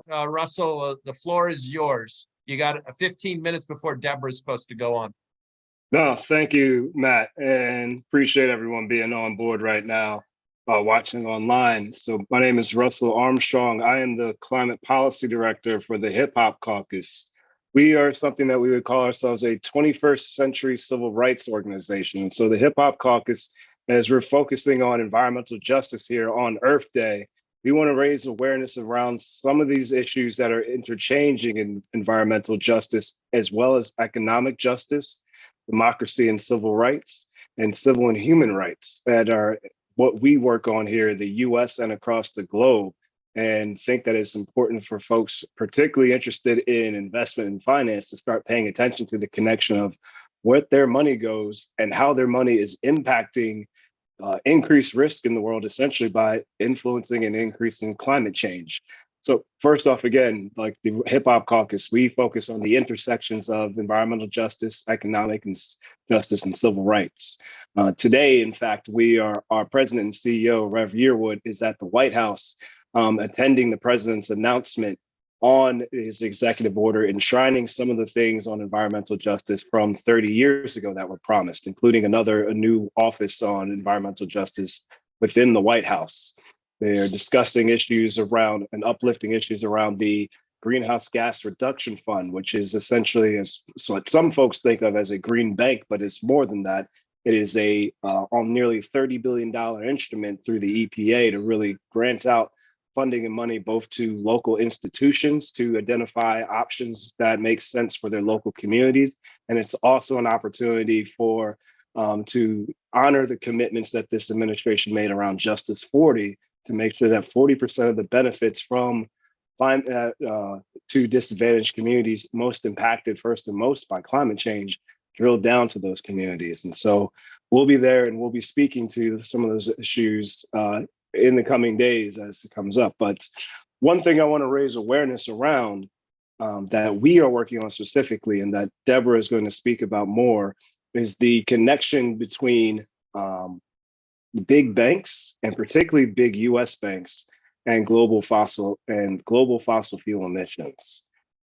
Russell, the floor is yours. You got 15 minutes before Deborah's supposed to go on. No, thank you, Matt, and appreciate everyone being on board right now, watching online. So my name is Russell Armstrong. I am the Climate Policy Director for the Hip Hop Caucus. We are something that we would call ourselves a 21st century civil rights organization. So the Hip Hop Caucus, as we're focusing on environmental justice here on Earth Day, we want to raise awareness around some of these issues that are interchanging in environmental justice as well as economic justice, democracy and civil rights, and civil and human rights that are what we work on here in the US and across the globe. And think that it's important for folks, particularly interested in investment and finance, to start paying attention to the connection of where their money goes and how their money is impacting increased risk in the world, essentially by influencing and increasing climate change. So first off, again, like the Hip Hop Caucus, we focus on the intersections of environmental justice, economic and justice, and civil rights. Today, in fact, our president and CEO, Rev Yearwood, is at the White House attending the president's announcement on his executive order, enshrining some of the things on environmental justice from 30 years ago that were promised, including a new office on environmental justice within the White House. They're discussing issues around and uplifting issues around the Greenhouse Gas Reduction Fund, which is essentially what some folks think of as a green bank, but it's more than that. It is a on nearly $30 billion instrument through the EPA to really grant out funding and money both to local institutions to identify options that make sense for their local communities. And it's also an opportunity for to honor the commitments that this administration made around Justice 40 to make sure that 40% of the benefits from to disadvantaged communities most impacted first and most by climate change drill down to those communities. And so we'll be there and we'll be speaking to some of those issues in the coming days as it comes up. But one thing I want to raise awareness around that we are working on specifically and that Deborah is going to speak about more is the connection between big banks and particularly big US banks and global fossil fuel emissions.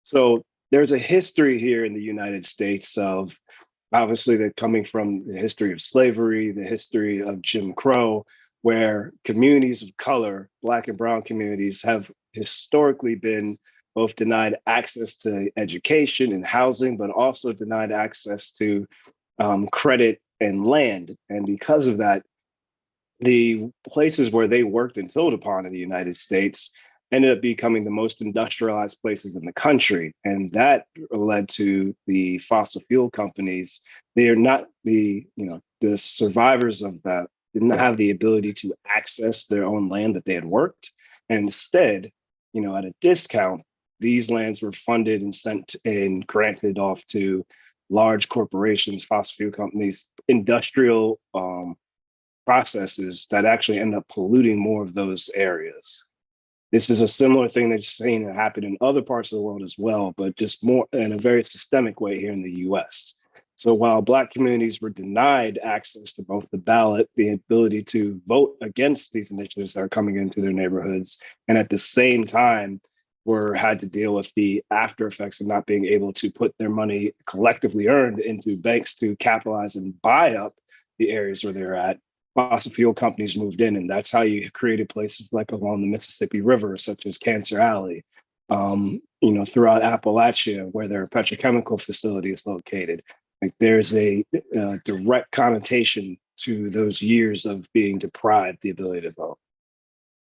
So there's a history here in the United States of obviously that coming from the history of slavery, the history of Jim Crow, where communities of color, Black and Brown communities, have historically been both denied access to education and housing, but also denied access to credit and land. And because of that, the places where they worked and tilled upon in the United States ended up becoming the most industrialized places in the country. And that led to the fossil fuel companies. They are not the survivors of that didn't have the ability to access their own land that they had worked. And instead, at a discount, these lands were funded and sent and granted off to large corporations, fossil fuel companies, industrial processes that actually end up polluting more of those areas. This is a similar thing that's seen happen in other parts of the world as well, but just more in a very systemic way here in the US. So while Black communities were denied access to both the ballot, the ability to vote against these initiatives that are coming into their neighborhoods, and at the same time had to deal with the after effects of not being able to put their money collectively earned into banks to capitalize and buy up the areas where they're at, fossil fuel companies moved in, and that's how you created places like along the Mississippi River, such as Cancer Alley, throughout Appalachia, where their petrochemical facility is located. Like there's a direct connotation to those years of being deprived the ability to vote.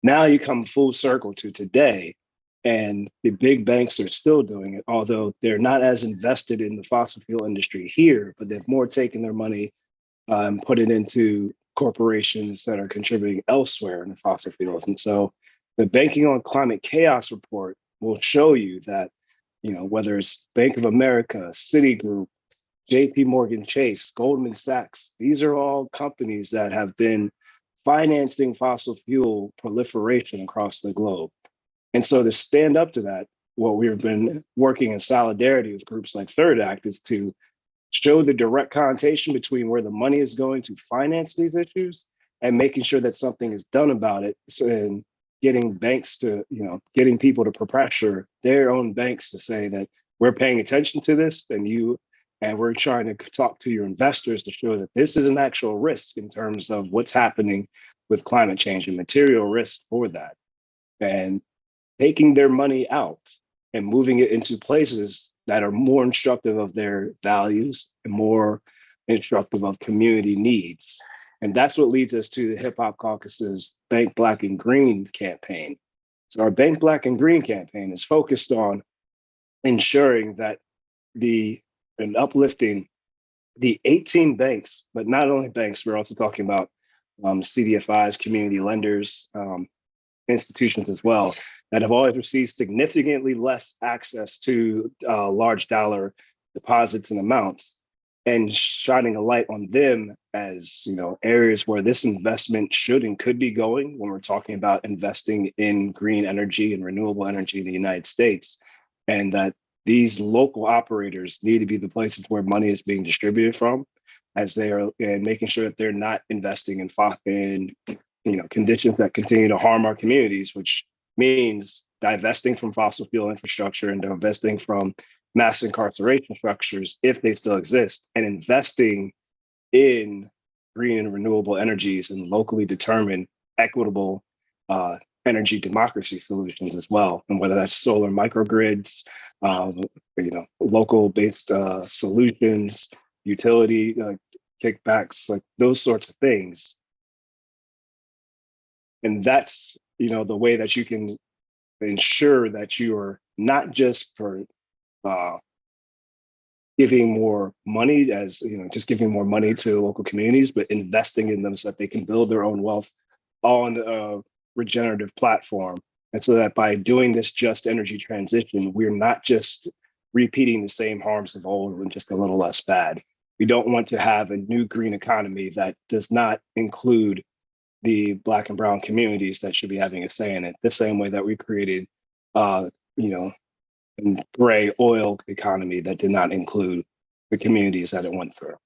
Now you come full circle to today, and the big banks are still doing it, although they're not as invested in the fossil fuel industry here, but they've more taken their money and put it into corporations that are contributing elsewhere in the fossil fuels. And so the Banking on Climate Chaos report will show you that, whether it's Bank of America, Citigroup, JP Morgan Chase, Goldman Sachs, these are all companies that have been financing fossil fuel proliferation across the globe. And so to stand up to that, what we've been working in solidarity with groups like Third Act is to show the direct connotation between where the money is going to finance these issues and making sure that something is done about it. And getting banks to, getting people to pressure their own banks to say that we're paying attention to this, and we're trying to talk to your investors to show that this is an actual risk in terms of what's happening with climate change and material risk for that. And taking their money out and moving it into places that are more instructive of their values and more instructive of community needs. And that's what leads us to the Hip Hop Caucus's Bank Black and Green campaign. So our Bank Black and Green campaign is focused on ensuring that and uplifting the 18 banks, but not only banks, we're also talking about CDFIs, community lenders, institutions as well, that have always received significantly less access to large dollar deposits and amounts, and shining a light on them as areas where this investment should and could be going when we're talking about investing in green energy and renewable energy in the United States, and that these local operators need to be the places where money is being distributed from, as they are, and making sure that they're not investing in conditions that continue to harm our communities, which means divesting from fossil fuel infrastructure and divesting from mass incarceration structures, if they still exist, and investing in green and renewable energies and locally determined equitable energy democracy solutions as well. And whether that's solar microgrids, local based solutions, utility kickbacks, like those sorts of things. And that's the way that you can ensure that you are not just for giving more money just giving more money to local communities, but investing in them so that they can build their own wealth on a regenerative platform. And so that by doing this just energy transition, we're not just repeating the same harms of old and just a little less bad. We don't want to have a new green economy that does not include the Black and brown communities that should be having a say in it, the same way that we created, a gray oil economy that did not include the communities that it went through.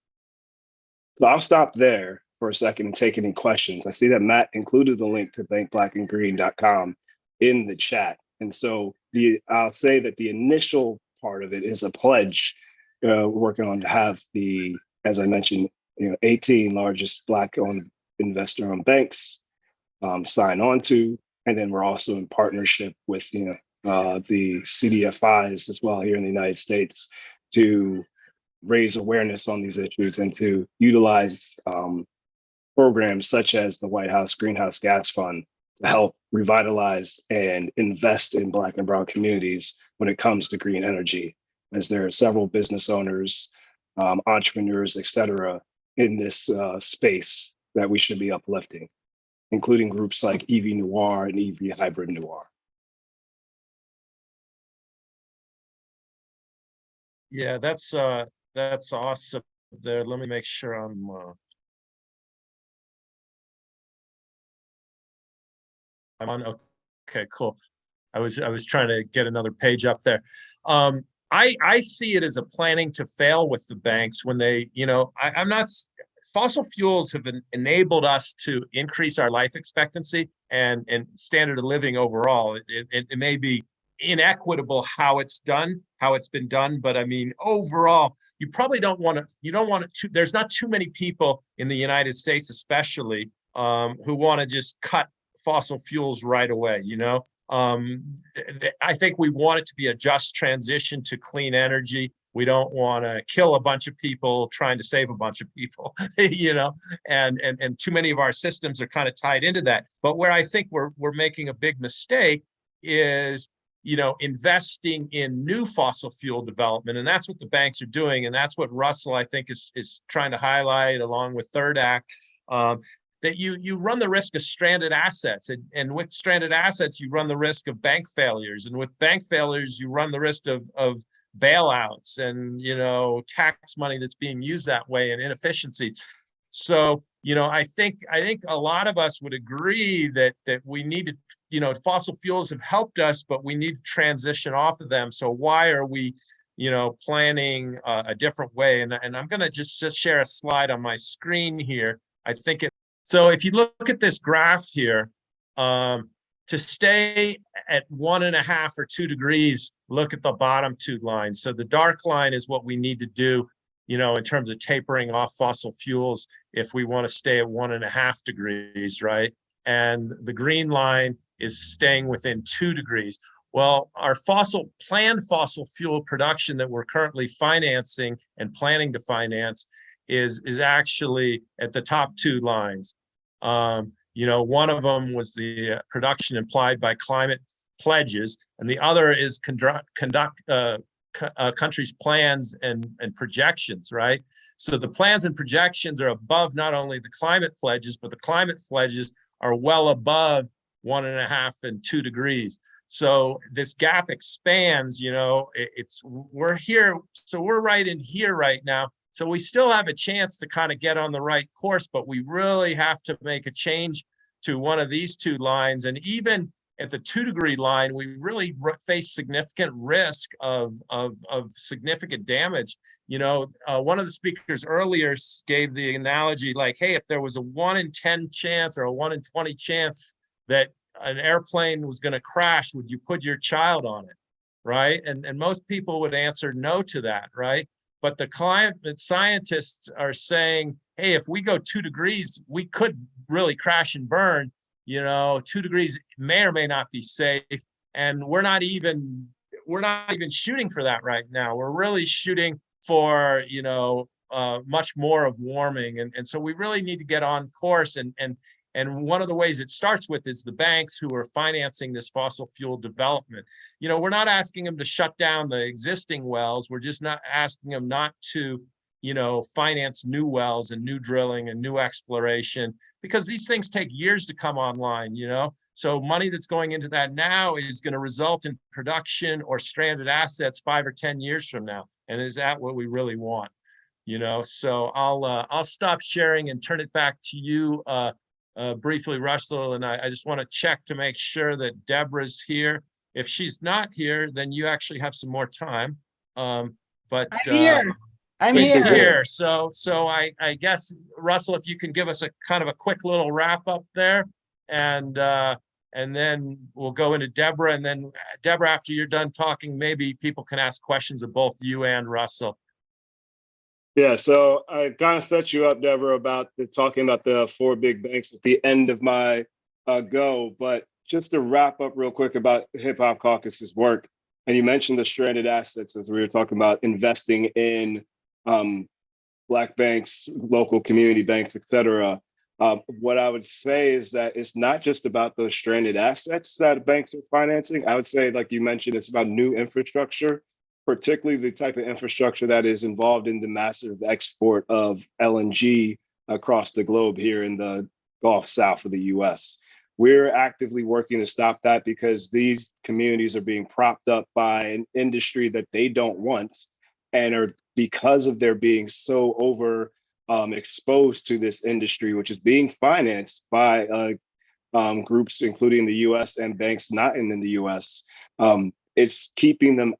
So I'll stop there for a second and take any questions. I see that Matt included the link to bankblackandgreen.com in the chat. And so I'll say that the initial part of it is a pledge we're working on to have as I mentioned, 18 largest Black-owned investor-owned banks sign on to, and then we're also in partnership with the CDFIs as well here in the United States to raise awareness on these issues and to utilize programs such as the White House Greenhouse Gas Fund to help revitalize and invest in Black and brown communities when it comes to green energy, as there are several business owners, entrepreneurs, et cetera, in this space that we should be uplifting, including groups like EV Noir and EV Hybrid Noir. Yeah, that's awesome there. Let me make sure I'm on. Okay, cool. I was trying to get another page up there. I see it as a planning to fail with the banks when they, I'm not. Fossil fuels have enabled us to increase our life expectancy and standard of living overall. It may be inequitable how it's been done, but I mean, overall, you probably don't want to, there's not too many people in the United States, especially, who want to just cut fossil fuels right away, I think we want it to be a just transition to clean energy. We don't want to kill a bunch of people trying to save a bunch of people, and too many of our systems are kind of tied into that. But where I think we're making a big mistake is, investing in new fossil fuel development. And that's what the banks are doing. And that's what Russell, I think, is trying to highlight along with Third Act, that you run the risk of stranded assets. And with stranded assets, you run the risk of bank failures. And with bank failures, you run the risk of bailouts and, tax money that's being used that way and inefficiencies. So, I think a lot of us would agree that we need to, fossil fuels have helped us, but we need to transition off of them. So why are we, planning a different way? And I'm going to just share a slide on my screen here. So if you look at this graph here, to stay at 1.5 or 2 degrees, look at the bottom two lines. So the dark line is what we need to do, in terms of tapering off fossil fuels if we want to stay at 1.5 degrees, right? And the green line is staying within 2 degrees. Well, our planned fossil fuel production that we're currently financing and planning to finance is actually at the top two lines. One of them was the production implied by climate pledges, and the other is countries' plans and projections, right? So the plans and projections are above not only the climate pledges, but the climate pledges are well above 1.5 and 2 degrees. So this gap expands, we're here. So we're right in here right now. So we still have a chance to kind of get on the right course, but we really have to make a change to one of these two lines. And even at the 2 degree line, we really face significant risk of significant damage. One of the speakers earlier gave the analogy like, hey, if there was a 1 in 10 chance or a 1 in 20 chance that an airplane was going to crash, would you put your child on it, right? And most people would answer no to that, right? But the climate scientists are saying, hey, if we go 2 degrees, we could really crash and burn. 2 degrees may or may not be safe, and we're not even shooting for that right now. We're really shooting for much more of warming, and so we really need to get on course. And one of the ways it starts with is the banks who are financing this fossil fuel development. We're not asking them to shut down the existing wells. We're just not asking them not to, finance new wells and new drilling and new exploration, because these things take years to come online, So money that's going into that now is going to result in production or stranded assets 5 or 10 years from now. And is that what we really want? So I'll stop sharing and turn it back to you briefly, Russell. And I just want to check to make sure that Deborah's here. If she's not here, then you actually have some more time. But I'm here. I'm here. So I guess, Russell, if you can give us a kind of a quick little wrap up there, and then we'll go into Deborah. And then Deborah, after you're done talking, maybe people can ask questions of both you and Russell. Yeah, so I kind of set you up, Deborah, about talking about the 4 big banks at the end of my go. But just to wrap up real quick about Hip Hop Caucus's work, and you mentioned the stranded assets as we were talking about investing in Black banks, local community banks, et cetera. What I would say is that it's not just about those stranded assets that banks are financing. I would say, like you mentioned, it's about new infrastructure, particularly the type of infrastructure that is involved in the massive export of LNG across the globe here in the Gulf South of the US. We're actively working to stop that because these communities are being propped up by an industry that they don't want, and are, because of their being so over exposed to this industry, which is being financed by groups including the US and banks not in the US. It's keeping them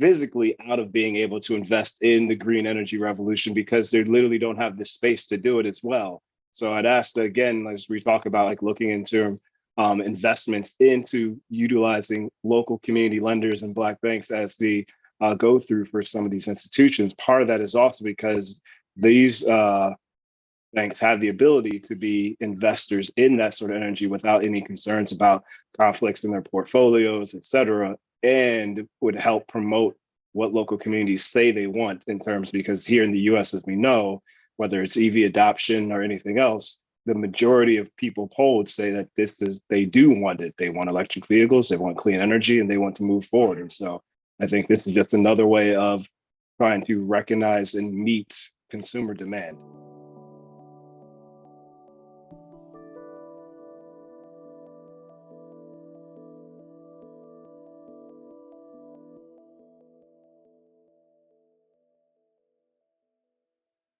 physically out of being able to invest in the green energy revolution because they literally don't have the space to do it as well. So I'd ask that, again, as we talk about like looking into investments into utilizing local community lenders and Black banks as the go through for some of these institutions. Part of that is also because these banks have the ability to be investors in that sort of energy without any concerns about conflicts in their portfolios, et cetera, and would help promote what local communities say they want in terms, because here in the US, as we know, whether it's EV adoption or anything else, the majority of people polled say that they do want it. They want electric vehicles, they want clean energy, and they want to move forward. And so I think this is just another way of trying to recognize and meet consumer demand.